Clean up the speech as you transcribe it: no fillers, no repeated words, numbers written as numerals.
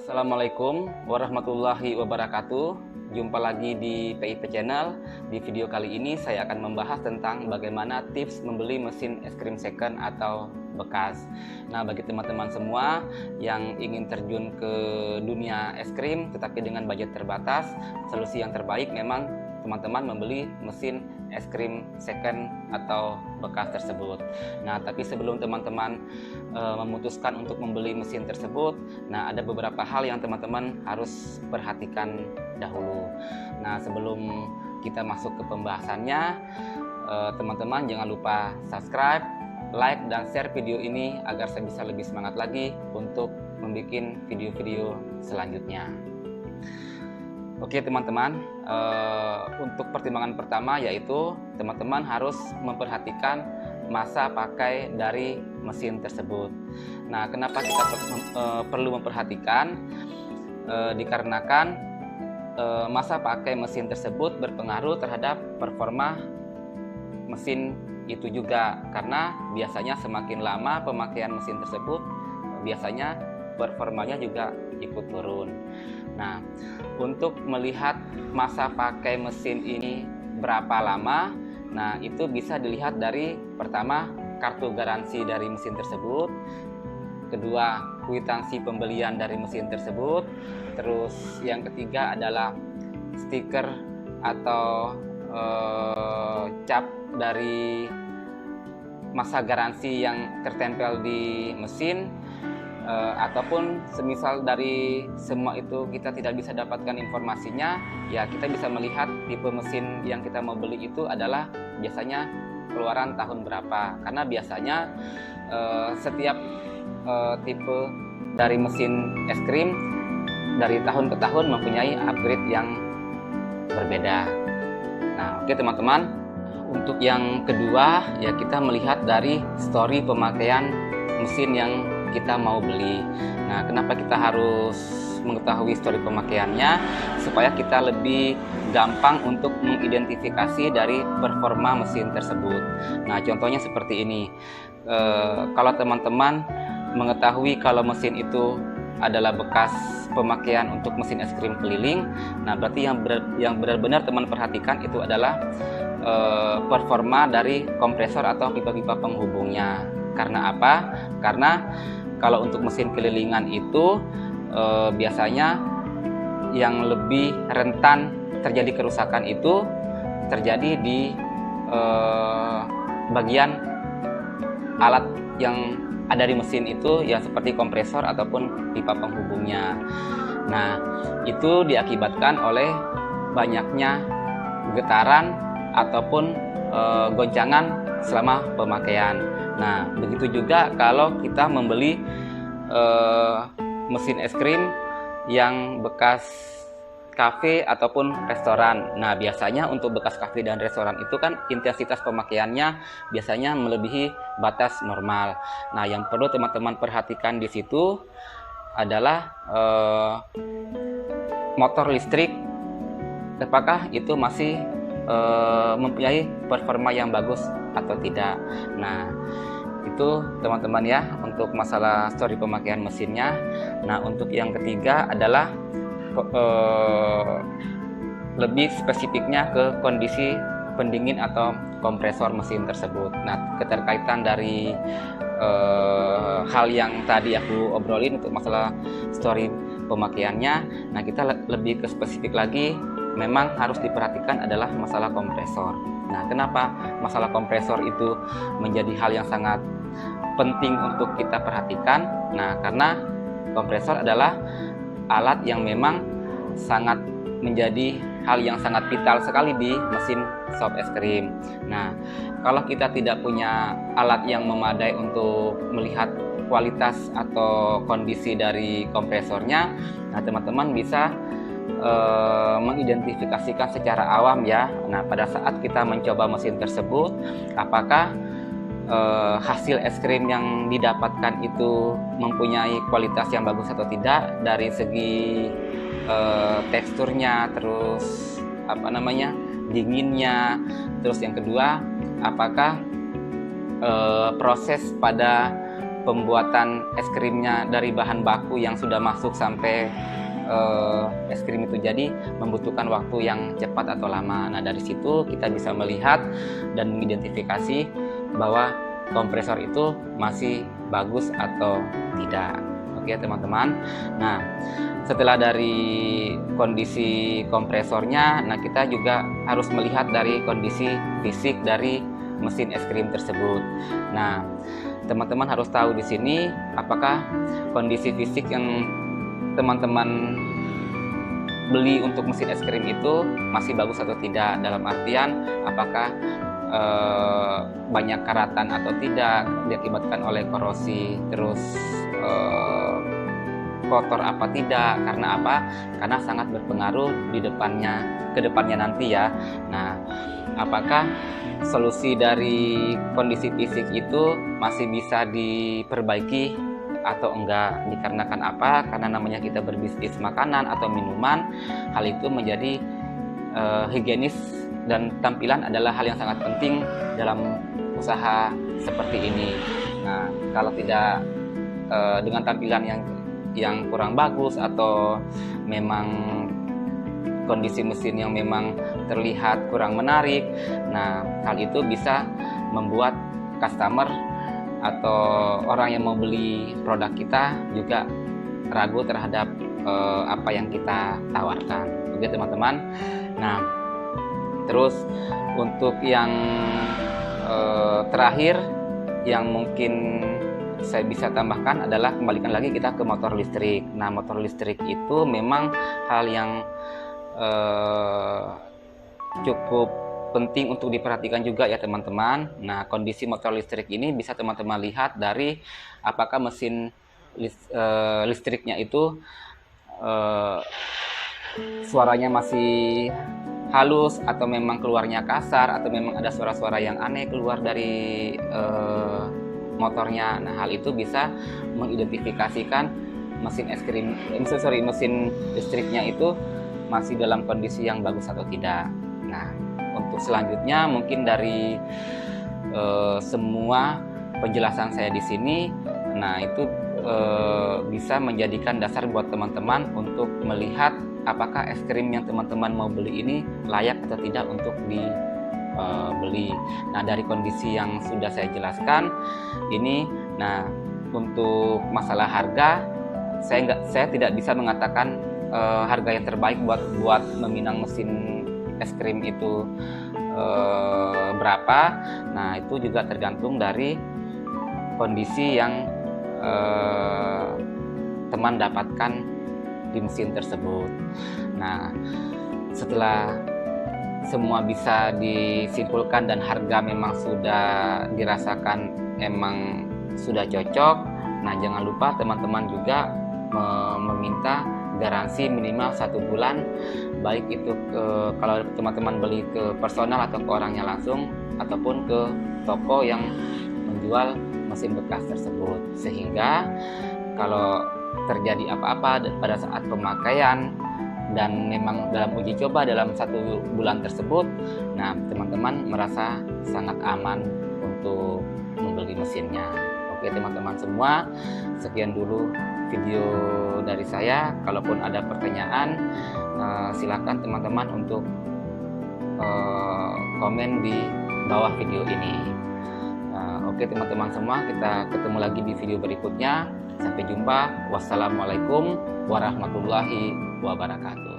Assalamualaikum warahmatullahi wabarakatuh. Jumpa lagi di PIP Channel. Di video kali ini saya akan membahas tentang bagaimana tips membeli mesin es krim second atau bekas. Nah, bagi teman-teman semua yang ingin terjun ke dunia es krim tetapi dengan budget terbatas, solusi yang terbaik memang teman-teman membeli mesin es krim second atau bekas tersebut. Nah, tapi sebelum teman-teman memutuskan untuk membeli mesin tersebut, nah ada beberapa hal yang teman-teman harus perhatikan dahulu. Nah, sebelum kita masuk ke pembahasannya, teman-teman jangan lupa subscribe, like, dan share video ini agar saya bisa lebih semangat lagi untuk membuat video-video selanjutnya. Oke teman-teman, untuk pertimbangan pertama yaitu teman-teman harus memperhatikan masa pakai dari mesin tersebut. Nah, kenapa kita perlu memperhatikan? Dikarenakan masa pakai mesin tersebut berpengaruh terhadap performa mesin itu juga, karena biasanya semakin lama pemakaian mesin tersebut biasanya performanya juga ikut turun. Nah, untuk melihat masa pakai mesin ini berapa lama, nah itu bisa dilihat dari pertama kartu garansi dari mesin tersebut, kedua kwitansi pembelian dari mesin tersebut, terus yang ketiga adalah stiker atau cap dari masa garansi yang tertempel di mesin. Ataupun semisal dari semua itu kita tidak bisa dapatkan informasinya, ya kita bisa melihat tipe mesin yang kita mau beli itu adalah biasanya keluaran tahun berapa, karena biasanya setiap tipe dari mesin es krim dari tahun ke tahun mempunyai upgrade yang berbeda. Nah, oke teman-teman, untuk yang kedua ya kita melihat dari story pemakaian mesin yang kita mau beli. Nah, kenapa kita harus mengetahui histori pemakaiannya? Supaya kita lebih gampang untuk mengidentifikasi dari performa mesin tersebut. Nah, contohnya seperti ini. Kalau teman-teman mengetahui kalau mesin itu adalah bekas pemakaian untuk mesin es krim keliling, nah berarti yang benar-benar teman perhatikan itu adalah performa dari kompresor atau pipa-pipa penghubungnya. Karena apa? Karena kalau untuk mesin kelilingan itu biasanya yang lebih rentan terjadi kerusakan itu terjadi di bagian alat yang ada di mesin itu, ya seperti kompresor ataupun pipa penghubungnya. Nah, itu diakibatkan oleh banyaknya getaran ataupun goncangan selama pemakaian. Nah, begitu juga kalau kita membeli mesin es krim yang bekas kafe ataupun restoran. Nah, biasanya untuk bekas kafe dan restoran itu kan intensitas pemakaiannya biasanya melebihi batas normal. Nah, yang perlu teman-teman perhatikan di situ adalah motor listrik, apakah itu masih mempunyai performa yang bagus atau tidak. Nah, itu teman-teman ya untuk masalah story pemakaian mesinnya. Nah, untuk yang ketiga adalah lebih spesifiknya ke kondisi pendingin atau kompresor mesin tersebut. Nah, keterkaitan dari hal yang tadi aku obrolin untuk masalah story pemakaiannya, nah kita lebih ke spesifik lagi. Memang harus diperhatikan adalah masalah kompresor. Nah, kenapa masalah kompresor itu menjadi hal yang sangat penting untuk kita perhatikan? Nah, karena kompresor adalah alat yang memang sangat menjadi hal yang sangat vital sekali di mesin shop es krim. Nah, kalau kita tidak punya alat yang memadai untuk melihat kualitas atau kondisi dari kompresornya, nah teman-teman bisa mengidentifikasikan secara awam ya. Nah, pada saat kita mencoba mesin tersebut, apakah hasil es krim yang didapatkan itu mempunyai kualitas yang bagus atau tidak dari segi teksturnya, terus dinginnya, terus yang kedua apakah proses pada pembuatan es krimnya dari bahan baku yang sudah masuk sampai es krim itu jadi membutuhkan waktu yang cepat atau lama. Nah, dari situ kita bisa melihat dan mengidentifikasi bahwa kompresor itu masih bagus atau tidak. Oke teman-teman. Nah, setelah dari kondisi kompresornya, nah kita juga harus melihat dari kondisi fisik dari mesin es krim tersebut. Nah, teman-teman harus tahu di sini apakah kondisi fisik yang teman-teman beli untuk mesin es krim itu masih bagus atau tidak, dalam artian apakah banyak karatan atau tidak diakibatkan oleh korosi, terus kotor apa tidak. Karena apa? Karena sangat berpengaruh di ke depannya nanti ya. Nah, apakah solusi dari kondisi fisik itu masih bisa diperbaiki atau enggak? Dikarenakan apa? Karena namanya kita berbisnis makanan atau minuman, hal itu menjadi higienis dan tampilan adalah hal yang sangat penting dalam usaha seperti ini. Nah, kalau tidak dengan tampilan yang kurang bagus atau memang kondisi mesin yang memang terlihat kurang menarik, nah hal itu bisa membuat customer atau orang yang mau beli produk kita juga ragu terhadap apa yang kita tawarkan. Oke teman-teman. Nah, terus untuk yang terakhir yang mungkin saya bisa tambahkan adalah kembalikan lagi kita ke motor listrik. Nah, motor listrik itu memang hal yang cukup penting untuk diperhatikan juga ya teman-teman. Nah, kondisi motor listrik ini bisa teman-teman lihat dari apakah mesin listriknya itu suaranya masih halus atau memang keluarnya kasar, atau memang ada suara-suara yang aneh keluar dari motornya. Nah, hal itu bisa mengidentifikasikan mesin mesin listriknya itu masih dalam kondisi yang bagus atau tidak. Nah, untuk selanjutnya mungkin dari semua penjelasan saya di sini, nah itu bisa menjadikan dasar buat teman-teman untuk melihat apakah es krim yang teman-teman mau beli ini layak atau tidak untuk dibeli. Nah, dari kondisi yang sudah saya jelaskan ini, nah untuk masalah harga, saya tidak bisa mengatakan harga yang terbaik buat meminang mesin es krim itu berapa. Nah, itu juga tergantung dari kondisi yang teman dapatkan di mesin tersebut. Nah, setelah semua bisa disimpulkan dan harga memang sudah dirasakan emang sudah cocok, nah jangan lupa teman-teman juga meminta garansi minimal 1 bulan, baik itu kalau teman-teman beli ke personal atau ke orangnya langsung, ataupun ke toko yang menjual mesin bekas tersebut, sehingga kalau terjadi apa-apa pada saat pemakaian dan memang dalam uji coba dalam 1 bulan tersebut, nah teman-teman merasa sangat aman untuk membeli mesinnya. Oke teman-teman semua, sekian dulu video dari saya. Kalaupun ada pertanyaan, silakan teman-teman untuk komen di bawah video ini. Oke teman-teman semua, kita ketemu lagi di video berikutnya. Sampai jumpa. Wassalamualaikum warahmatullahi wabarakatuh.